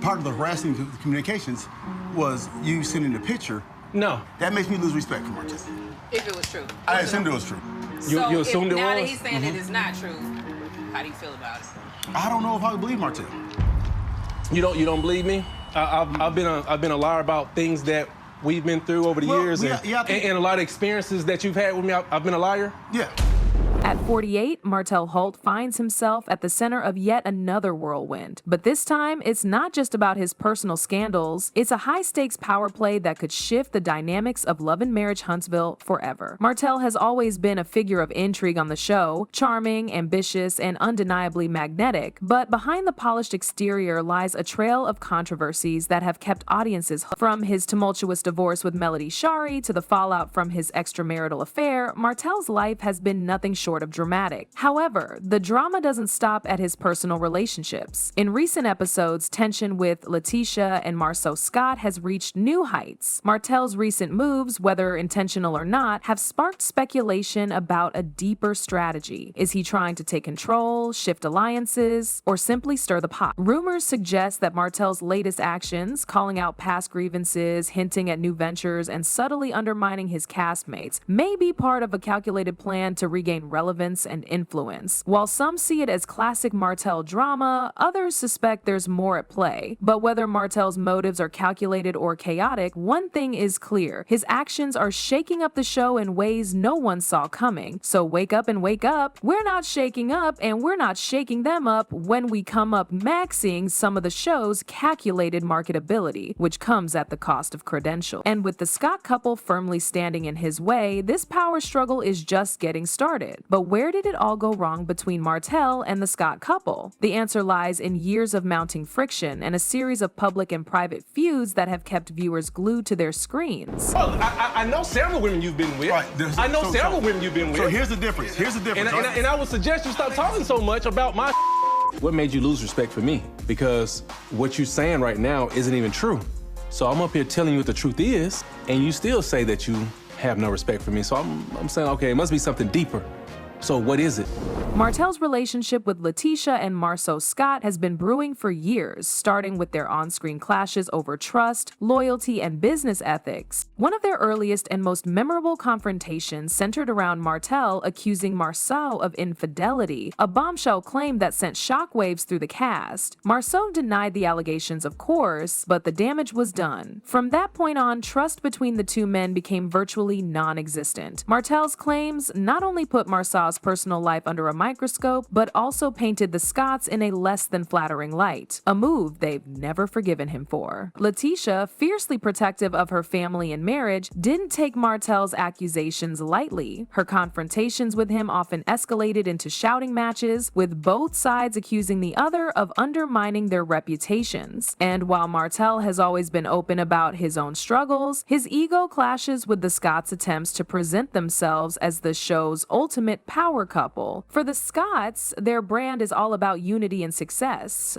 part of the harassing communications was you sending the picture. No. That makes me lose respect for Martell. If it was true. I assumed it was true. You assumed it was? Now that he's saying it is not true, how do you feel about it? I don't know if I would believe Martell. You don't believe me? I've been a liar about things that we've been through over the years, and a lot of experiences that you've had with me. I've been a liar. Yeah. At 48, Martell Holt finds himself at the center of yet another whirlwind. But this time, it's not just about his personal scandals. It's a high-stakes power play that could shift the dynamics of Love and Marriage Huntsville forever. Martell has always been a figure of intrigue on the show, charming, ambitious, and undeniably magnetic. But behind the polished exterior lies a trail of controversies that have kept audiences hooked. From his tumultuous divorce with Melody Shari to the fallout from his extramarital affair, Martell's life has been nothing short of dramatic. However, the drama doesn't stop at his personal relationships. In recent episodes, tension with LaTisha and Marsau Scott has reached new heights. Martell's recent moves, whether intentional or not, have sparked speculation about a deeper strategy. Is he trying to take control, shift alliances, or simply stir the pot? Rumors suggest that Martell's latest actions, calling out past grievances, hinting at new ventures, and subtly undermining his castmates, may be part of a calculated plan to regain relevance and influence. While some see it as classic Martell drama, others suspect there's more at play. But whether Martell's motives are calculated or chaotic, one thing is clear. His actions are shaking up the show in ways no one saw coming. So wake up and wake up. We're not shaking up, and we're not shaking them up when we come up maxing some of the show's calculated marketability, which comes at the cost of credential. And with the Scott couple firmly standing in his way, this power struggle is just getting started. But where did it all go wrong between Martell and the Scott couple? The answer lies in years of mounting friction and a series of public and private feuds that have kept viewers glued to their screens. Oh, I know several women you've been with. Right. I know several women you've been with. So here's the difference. And I would suggest you stop talking so much about my What made you lose respect for me? Because what you're saying right now isn't even true. So I'm up here telling you what the truth is, and you still say that you have no respect for me. So I'm saying, okay, it must be something deeper. So what is it? Martell's relationship with LaTisha and Marsau Scott has been brewing for years, starting with their on-screen clashes over trust, loyalty, and business ethics. One of their earliest and most memorable confrontations centered around Martell accusing Marsau of infidelity, a bombshell claim that sent shockwaves through the cast. Marsau denied the allegations, of course, but the damage was done. From that point on, trust between the two men became virtually non-existent. Martell's claims not only put Marsau's personal life under a microscope, but also painted the Scotts in a less than flattering light, a move they've never forgiven him for. LaTisha, fiercely protective of her family and marriage, didn't take Martell's accusations lightly. Her confrontations with him often escalated into shouting matches, with both sides accusing the other of undermining their reputations. And while Martell has always been open about his own struggles, his ego clashes with the Scotts' attempts to present themselves as the show's ultimate power couple. For the Scotts, their brand is all about unity and success.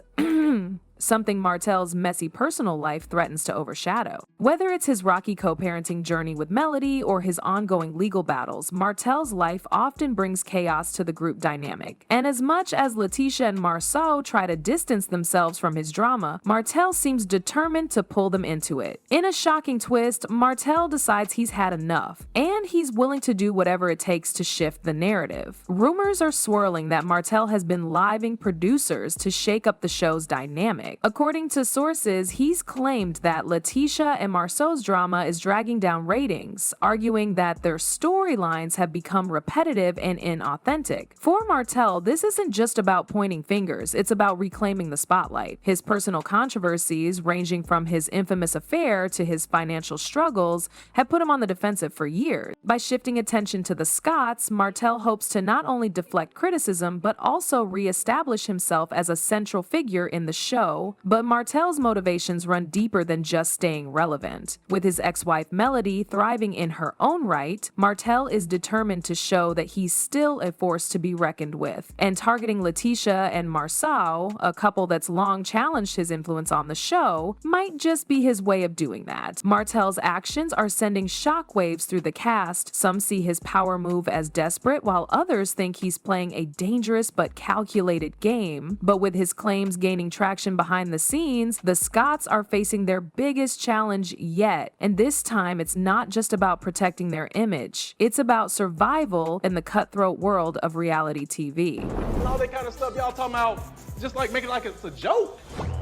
Something Martell's messy personal life threatens to overshadow. Whether it's his rocky co-parenting journey with Melody or his ongoing legal battles, Martell's life often brings chaos to the group dynamic. And as much as LaTisha and Marsau try to distance themselves from his drama, Martell seems determined to pull them into it. In a shocking twist, Martell decides he's had enough, and he's willing to do whatever it takes to shift the narrative. Rumors are swirling that Martell has been living producers to shake up the show's dynamic. According to sources, he's claimed that LaTisha and Marsau's drama is dragging down ratings, arguing that their storylines have become repetitive and inauthentic. For Martell, this isn't just about pointing fingers, it's about reclaiming the spotlight. His personal controversies, ranging from his infamous affair to his financial struggles, have put him on the defensive for years. By shifting attention to the Scotts, Martell hopes to not only deflect criticism, but also reestablish himself as a central figure in the show. But Martell's motivations run deeper than just staying relevant. With his ex-wife Melody thriving in her own right, Martell is determined to show that he's still a force to be reckoned with. And targeting LaTisha and Marsau, a couple that's long challenged his influence on the show, might just be his way of doing that. Martell's actions are sending shockwaves through the cast. Some see his power move as desperate, while others think he's playing a dangerous but calculated game. But with his claims gaining traction behind behind the scenes, the Scotts are facing their biggest challenge yet. And this time, it's not just about protecting their image. It's about survival in the cutthroat world of reality TV. And all that kind of stuff y'all talking about, just like making like it's a joke.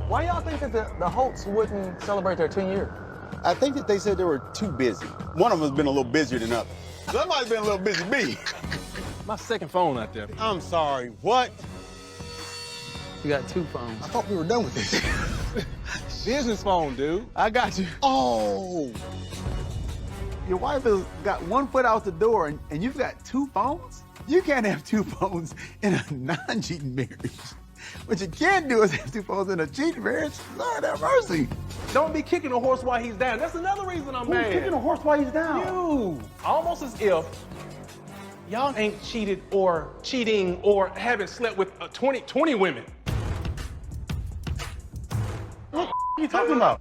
Why y'all think that the Holts wouldn't celebrate their 10 years? I think that they said they were too busy. One of them has been a little busier than others. Somebody's been a little busy me. My second phone out there. I'm sorry, what? You got 2 phones. I thought we were done with this. Business phone, dude. I got you. Oh. Your wife has got 1 foot out the door and you've got 2 phones? You can't have 2 phones in a non-cheating marriage. What you can do is have 2 phones in a cheating marriage. Lord have mercy. Don't be kicking a horse while he's down. That's another reason I'm mad. Kicking a horse while he's down? You. Almost as if y'all ain't cheated or cheating or haven't slept with 20 women. What are you talking about?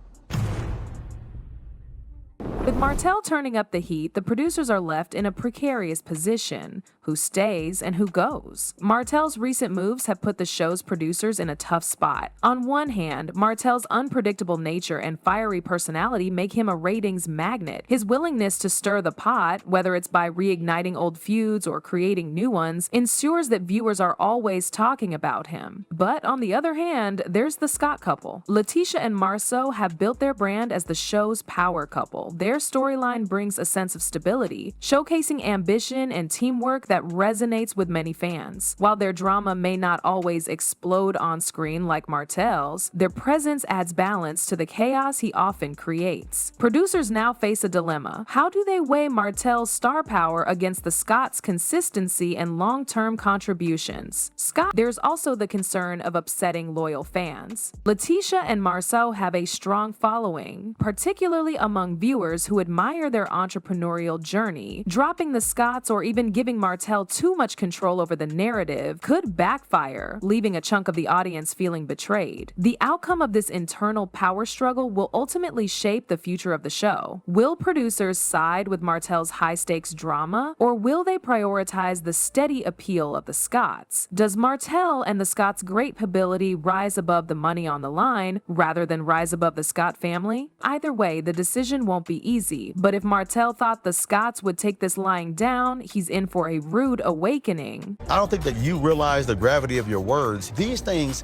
With Martell turning up the heat, the producers are left in a precarious position. Who stays and who goes? Martell's recent moves have put the show's producers in a tough spot. On one hand, Martell's unpredictable nature and fiery personality make him a ratings magnet. His willingness to stir the pot, whether it's by reigniting old feuds or creating new ones, ensures that viewers are always talking about him. But on the other hand, there's the Scott couple. LaTisha and Marsau have built their brand as the show's power couple. Their storyline brings a sense of stability, showcasing ambition and teamwork that resonates with many fans. While their drama may not always explode on screen like Martell's, their presence adds balance to the chaos he often creates. Producers now face a dilemma. How do they weigh Martell's star power against the Scotts' consistency and long-term contributions? There's also the concern of upsetting loyal fans. LaTisha and Marsau have a strong following, particularly among viewers who admire their entrepreneurial journey. Dropping the Scotts or even giving Martell too much control over the narrative could backfire, leaving a chunk of the audience feeling betrayed. The outcome of this internal power struggle will ultimately shape the future of the show. Will producers side with Martell's high-stakes drama, or will they prioritize the steady appeal of the Scotts? Does Martell and the Scotts' great ability rise above the money on the line, rather than rise above the Scott family? Either way, the decision won't be easy, but if Martell thought the Scotts would take this lying down, he's in for a rude awakening. I don't think that you realize the gravity of your words. These things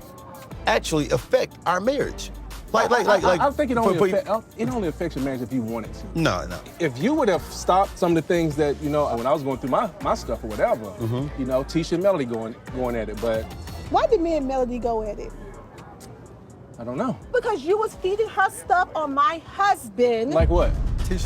actually affect our marriage. I think it only affects your marriage if you want it to. No. If you would have stopped some of the things that, when I was going through my stuff or whatever, Tisha and Melody going at it, but... Why did me and Melody go at it? I don't know. Because you was feeding her stuff on my husband. Like what?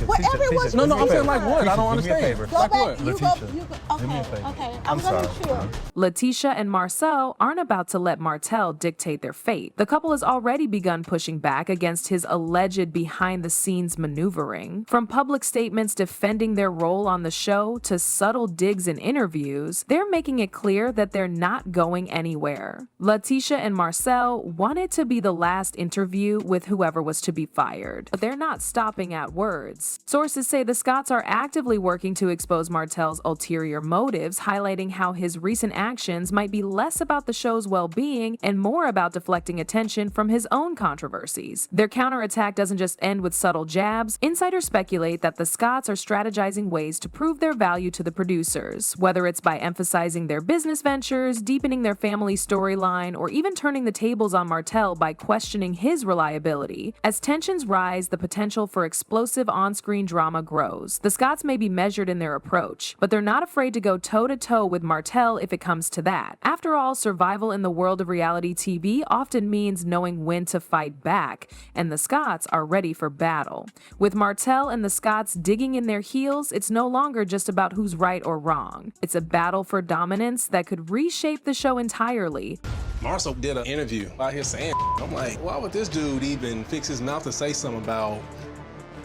Whatever it was. No, I'm saying like what? I don't understand. understand. Go like back. what? Okay. I'm gonna chill. LaTisha and Marsau aren't about to let Martell dictate their fate. The couple has already begun pushing back against his alleged behind-the-scenes maneuvering. From public statements defending their role on the show to subtle digs in interviews, they're making it clear that they're not going anywhere. LaTisha and Marsau wanted to be the last interview with whoever was to be fired, but they're not stopping at words. Sources say the Scotts are actively working to expose Martell's ulterior motives, highlighting how his recent actions might be less about the show's well-being and more about deflecting attention from his own controversies. Their counterattack doesn't just end with subtle jabs. Insiders speculate that the Scotts are strategizing ways to prove their value to the producers, whether it's by emphasizing their business ventures, deepening their family storyline, or even turning the tables on Martell by questioning his reliability. As tensions rise, the potential for explosive on-screen drama grows. The Scotts may be measured in their approach, but they're not afraid to go toe-to-toe with Martell if it comes to that. After all, survival in the world of reality TV often means knowing when to fight back, and the Scotts are ready for battle. With Martell and the Scotts digging in their heels, it's no longer just about who's right or wrong. It's a battle for dominance that could reshape the show entirely. Marsau did an interview out here saying, I'm like, why would this dude even fix his mouth to say something about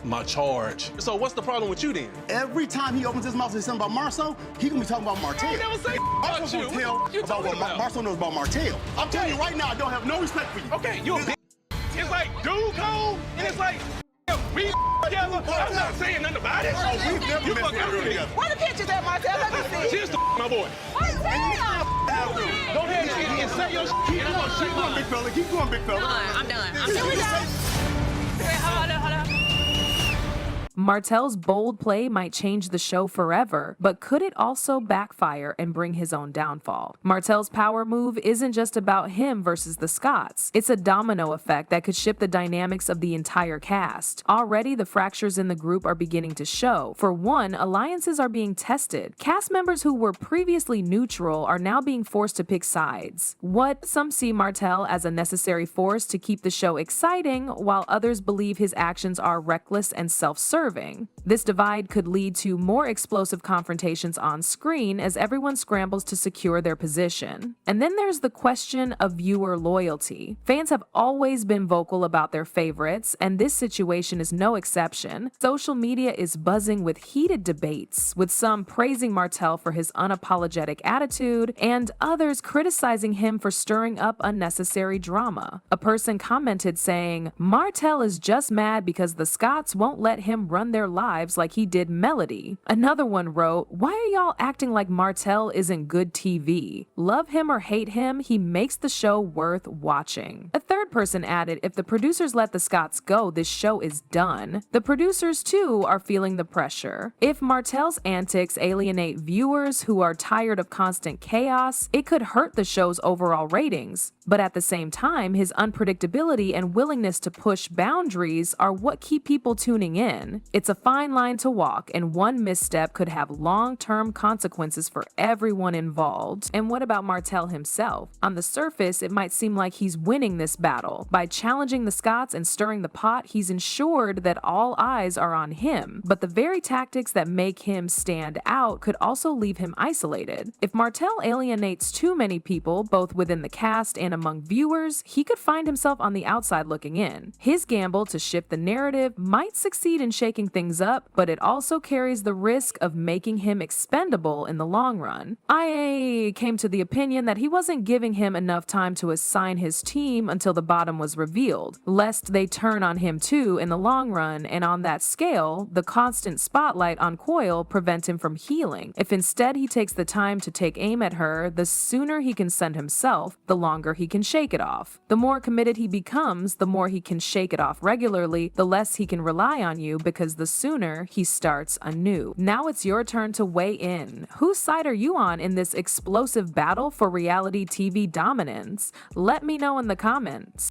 my charge? So what's the problem with you then? Every time he opens his mouth to say something about Marsau, he gonna be talking about Martell. I ain't never say I'm about gonna you. tell What you about talking what about? Marsau knows about Martell. I'm telling you right now, I don't have no respect for you. Okay, you a bitch. It's like dude code, and it's like we together. I'm not saying nothing about it. We've never been together. Where the pictures at, Martell? Let me see. Cheers to my boy. Wait, Go ahead and say your shit. Keep going, big fella. Keep going, big fella. I'm done. I'm done. Wait, hold on. Martell's bold play might change the show forever, but could it also backfire and bring his own downfall? Martell's power move isn't just about him versus the Scotts. It's a domino effect that could shift the dynamics of the entire cast. Already, the fractures in the group are beginning to show. For one, alliances are being tested. Cast members who were previously neutral are now being forced to pick sides. Some see Martell as a necessary force to keep the show exciting, while others believe his actions are reckless and self-serving. This divide could lead to more explosive confrontations on screen as everyone scrambles to secure their position. And then there's the question of viewer loyalty. Fans have always been vocal about their favorites, and this situation is no exception. Social media is buzzing with heated debates, with some praising Martell for his unapologetic attitude and others criticizing him for stirring up unnecessary drama. A person commented saying, "Martell is just mad because the Scotts won't let him run their lives like he did Melody." Another one wrote, "Why are y'all acting like Martell isn't good TV? Love him or hate him, he makes the show worth watching." A third person added, "If the producers let the Scotts go, this show is done." The producers too are feeling the pressure. If Martell's antics alienate viewers who are tired of constant chaos, it could hurt the show's overall ratings. But at the same time, his unpredictability and willingness to push boundaries are what keep people tuning in. It's a fine line to walk, and one misstep could have long-term consequences for everyone involved. And what about Martell himself? On the surface, it might seem like he's winning this battle. By challenging the Scotts and stirring the pot, he's ensured that all eyes are on him. But the very tactics that make him stand out could also leave him isolated. If Martell alienates too many people, both within the cast and among viewers, he could find himself on the outside looking in. His gamble to shift the narrative might succeed in shaking things up, but it also carries the risk of making him expendable in the long run. I came to the opinion that he wasn't giving him enough time to assign his team until the bottom was revealed, lest they turn on him too in the long run, and on that scale, the constant spotlight on Coyle prevent him from healing. If instead he takes the time to take aim at her, the sooner he can send himself, the longer he can shake it off. The more committed he becomes, the more he can shake it off regularly, the less he can rely on you, because the sooner he starts anew. Now it's your turn to weigh in. Whose side are you on in this explosive battle for reality TV dominance? Let me know in the comments.